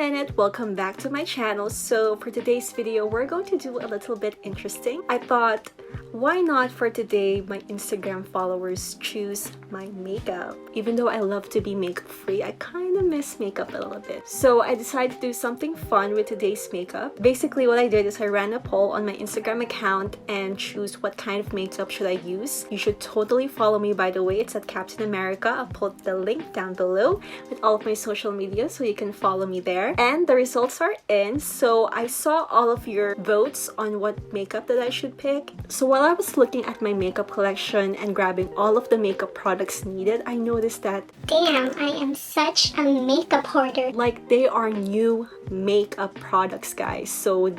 minute, welcome back to my channel. So for today's video, we're going to do a little bit interesting. I thought, why not for today my Instagram followers choose my makeup? Even though I love to be makeup free, I kind of miss makeup a little bit. So I decided to do something fun with today's makeup. Basically what I did is I ran a poll on my Instagram account and choose what kind of makeup should I use. You should totally follow me, by the way. It's at Captain America. I'll put the link down below with all of my social media so you can follow me there. And the results are in. So I saw all of your votes on what makeup that I should pick. So while I was looking at my makeup collection and grabbing all of the makeup products needed, I noticed that, damn, I am such a makeup hoarder. like, they are new makeup products, guys. So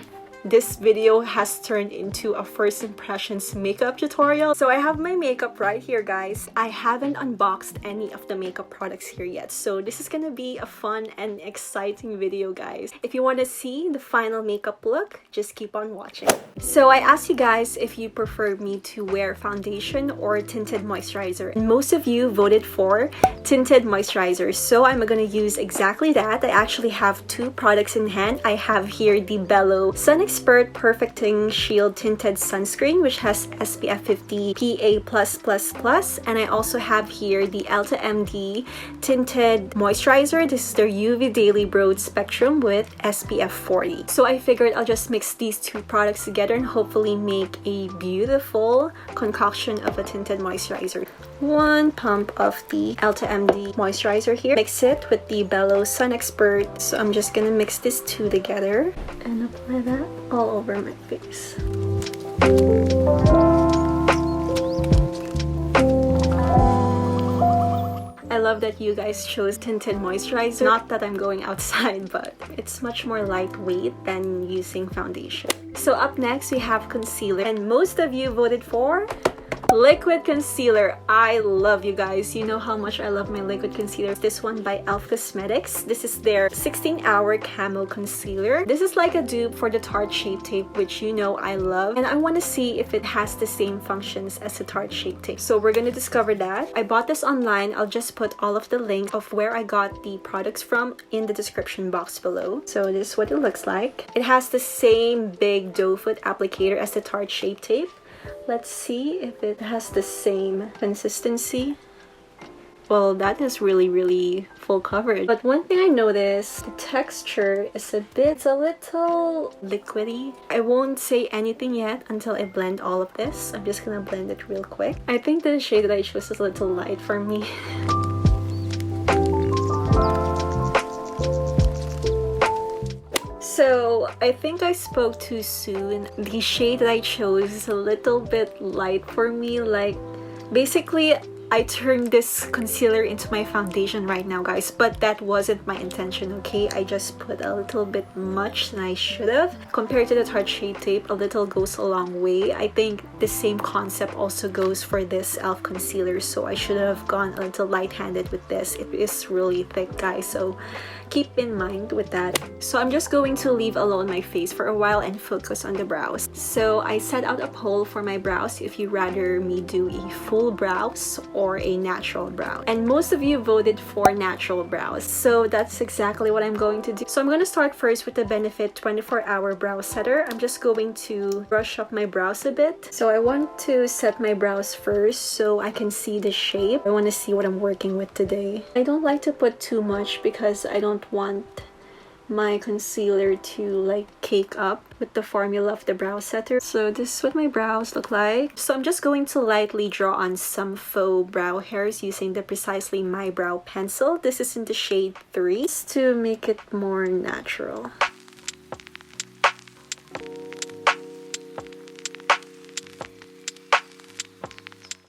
this video has turned into a first impressions makeup tutorial. So I have my makeup right here, guys. I haven't unboxed any of the makeup products here yet. So this is gonna be a fun and exciting video, guys. If you want to see the final makeup look, just keep on watching. So I asked you guys if you prefer me to wear foundation or tinted moisturizer. And most of you voted for tinted moisturizer. So I'm gonna use exactly that. I actually have two products in hand. I have here the Belo Sunexpert Perfecting Shield Tinted Sunscreen, which has SPF 50 PA+++, and I also have here the Elta MD Tinted Moisturizer. This is their UV Daily Broad Spectrum with SPF 40. So I figured I'll just mix these two products together and hopefully make a beautiful concoction of a tinted moisturizer. One pump of the Elta MD moisturizer here. Mix it with the Belo Sunexpert. So I'm just gonna mix these two together and apply that all over my face. I love that you guys chose tinted moisturizer. Not that I'm going outside, but it's much more lightweight than using foundation. So up next we have concealer, and most of you voted for liquid concealer. I love, you guys. You know how much I love my liquid concealer. This one by E.l.f. Cosmetics. This is their 16-hour camo concealer. This is like a dupe for the Tarte Shape Tape, which you know I love. And I want to see if it has the same functions as the Tarte Shape Tape. So we're going to discover that. I bought this online. I'll just put all of the links of where I got the products from in the description box below. So this is what it looks like. It has the same big doe foot applicator as the Tarte Shape Tape. Let's see if it has the same consistency. Well, that is really full coverage. But one thing I noticed, the texture is a little liquidy. I won't say anything yet until I blend all of this. I'm just gonna blend it real quick. I think the shade that I chose is a little light for me. So I think I spoke too soon. The shade that I chose is a little bit light for me. Like, basically I turned this concealer into my foundation right now, guys, but that wasn't my intention, okay? I just put a little bit much than I should have. Compared to the Tarte Shape Tape, a little goes a long way. I think the same concept also goes for this e.l.f. concealer, so I should have gone a little light-handed with this. It is really thick, guys, so keep in mind with that. So I'm just going to leave alone my face for a while and focus on the brows. So I set out a poll for my brows if you rather me do a full brows or a natural brow. And most of you voted for natural brows. So that's exactly what I'm going to do. So I'm going to start first with the Benefit 24-Hour Brow Setter. I'm just going to brush up my brows a bit. So I want to set my brows first so I can see the shape. I want to see what I'm working with today. I don't like to put too much because I don't want my concealer to like cake up with the formula of the brow setter. So this is what my brows look like. So I'm just going to lightly draw on some faux brow hairs using the Precisely My Brow pencil. This is in the shade 3 to make it more natural.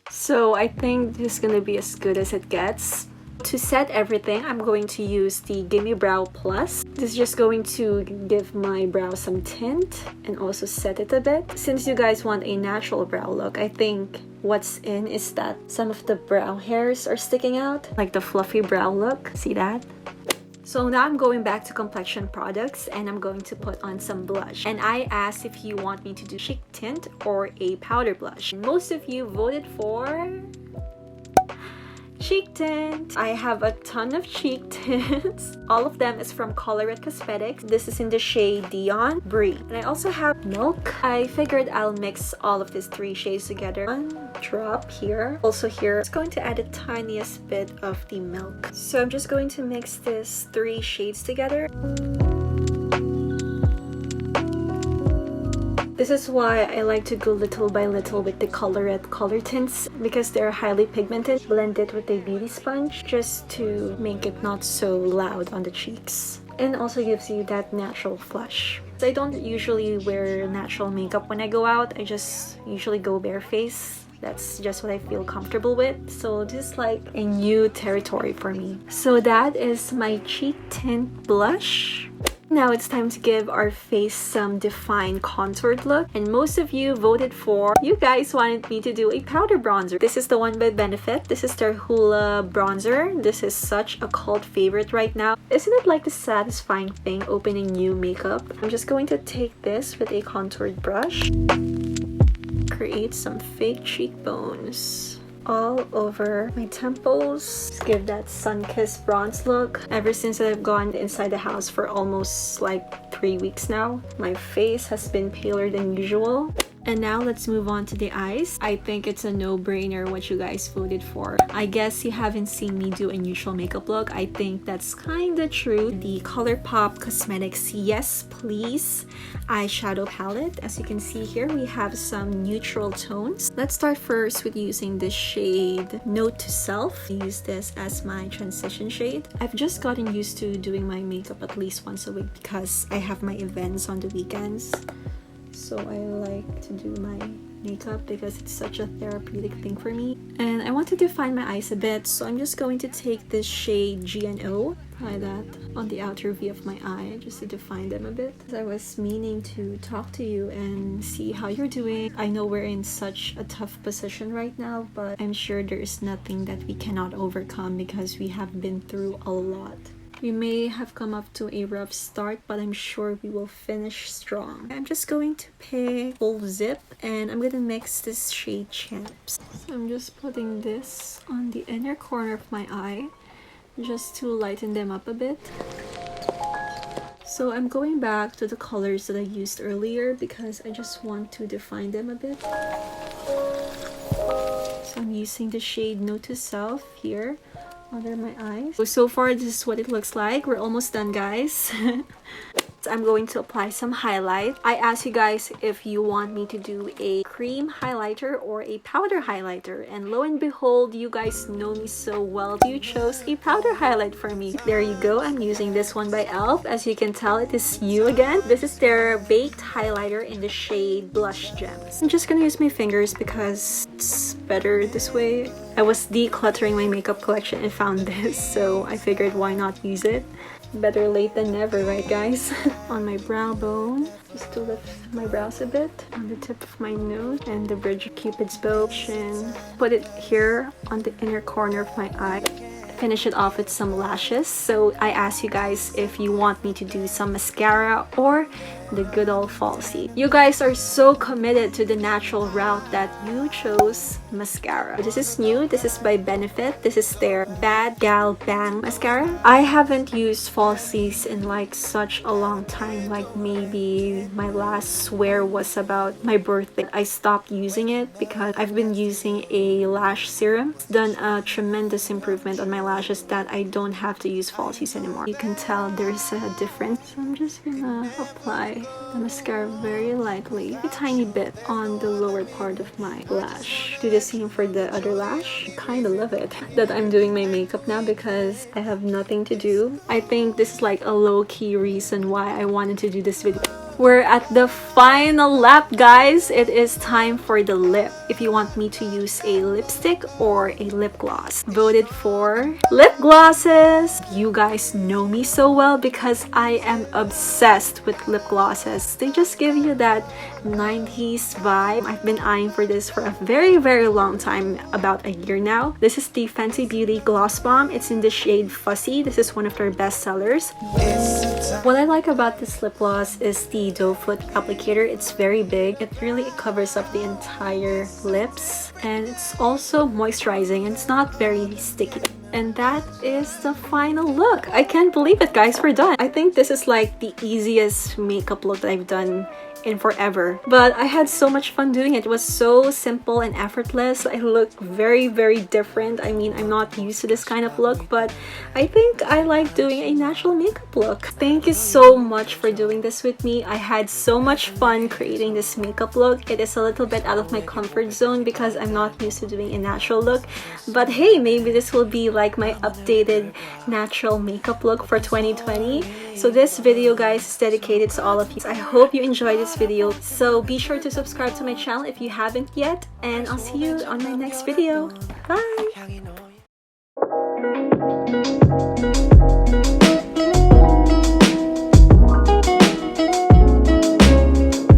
So I think this is gonna be as good as it gets. To set everything, I'm going to use the Gimme Brow Plus. This is just going to give my brow some tint and also set it a bit. Since you guys want a natural brow look, I think what's in is that some of the brow hairs are sticking out, like the fluffy brow look. See that? So now I'm going back to complexion products and I'm going to put on some blush. And I asked if you want me to do cheek tint or a powder blush. Most of you voted for cheek tint. I have a ton of cheek tints. All of them is from Colourpop Cosmetics. This is in the shade Dione, Bree. And I also have milk. I figured I'll mix all of these 3 shades together. One drop here. Also here, it's going to add the tiniest bit of the milk. So I'm just going to mix these 3 shades together. This is why I like to go little by little with the Colourette Colourtints, because they're highly pigmented. Blend it with a beauty sponge just to make it not so loud on the cheeks. And also gives you that natural flush. I don't usually wear natural makeup when I go out. I just usually go barefaced. That's just what I feel comfortable with. So this is like a new territory for me. So that is my cheek tint blush. Now it's time to give our face some defined contoured look, and most of you voted for, you guys wanted me to do a powder bronzer. This is the one by Benefit. This is their Hoola bronzer. This is such a cult favorite right now. Isn't it like the satisfying thing opening new makeup? I'm just going to take this with a contoured brush, create some fake cheekbones all over my temples. Just give that sun-kissed bronze look. Ever since I've gone inside the house for almost like 3 weeks now, my face has been paler than usual. And now let's move on to the eyes. I think it's a no-brainer what you guys voted for. I guess you haven't seen me do a neutral makeup look. I think that's kinda true. The Colourpop Cosmetics Yes Please eyeshadow palette. As you can see here, we have some neutral tones. Let's start first with using this shade Note to Self. I use this as my transition shade. I've just gotten used to doing my makeup at least once a week because I have my events on the weekends. So I like to do my makeup because it's such a therapeutic thing for me. And I want to define my eyes a bit, so I'm just going to take this shade GNO, apply that on the outer V of my eye just to define them a bit. I was meaning to talk to you and see how you're doing. I know we're in such a tough position right now, but I'm sure there is nothing that we cannot overcome because we have been through a lot. We may have come up to a rough start, but I'm sure we will finish strong. I'm just going to pick Full Zip, and I'm gonna mix this shade Champs. So I'm just putting this on the inner corner of my eye, just to lighten them up a bit. So I'm going back to the colors that I used earlier because I just want to define them a bit. So I'm using the shade Note to Self here under my eyes. So far, this is what it looks like. We're almost done, guys. I'm going to apply some highlight. I asked you guys if you want me to do a cream highlighter or a powder highlighter, and lo and behold, you guys know me so well, you chose a powder highlight for me. There you go. I'm using this one by e.l.f. As you can tell, it is new again. This is their baked highlighter in the shade Blush Gems. I'm just gonna use my fingers because it's better this way. I was decluttering my makeup collection and found this, so I figured why not use it. Better late than never, right guys? On my brow bone, just to lift my brows a bit, on the tip of my nose and the bridge of Cupid's bow, chin. Put it here on the inner corner of my eye. Finish it off with some lashes. So I asked you guys if you want me to do some mascara or the good old falsie. You guys are so committed to the natural route that you chose mascara. This is new. This is by Benefit. This is their BADgal Bang Mascara. I haven't used falsies in like such a long time. Like maybe my last swear was about my birthday. I stopped using it because I've been using a lash serum. It's done a tremendous improvement on my lashes that I don't have to use falsies anymore. You can tell there's a difference. So I'm just gonna apply the mascara very lightly, a tiny bit on the lower part of my lash. Do the same for the other lash. I kind of love it that I'm doing my makeup now because I have nothing to do. I think this is like a low-key reason why I wanted to do this video. We're at the final lap, guys. It is time for the lip. If you want me to use a lipstick or a lip gloss, voted for lip glosses. You guys know me so well because I am obsessed with lip glosses. They just give you that 90s vibe. I've been eyeing for this for a very, very long time, about a year now. This is the Fenty Beauty Gloss Bomb. It's in the shade Fussy. This is one of their best sellers. What I like about this lip gloss is the doe foot applicator. It's very big. It really covers up the entire lips, and it's also moisturizing, and it's not very sticky. And that is the final look. I can't believe it, guys. We're done. I think this is like the easiest makeup look that I've done in forever, but I had so much fun doing it. It was so simple and effortless. I look very, very different. I mean, I'm not used to this kind of look, but I think I like doing a natural makeup look. Thank you so much for doing this with me. I had so much fun creating this makeup look. It is a little bit out of my comfort zone because I'm not used to doing a natural look, but hey, maybe this will be like my updated natural makeup look for 2020. So this video, guys, is dedicated to all of you. I hope you enjoyed this video, so be sure to subscribe to my channel if you haven't yet, and I'll see you on my next video. Bye!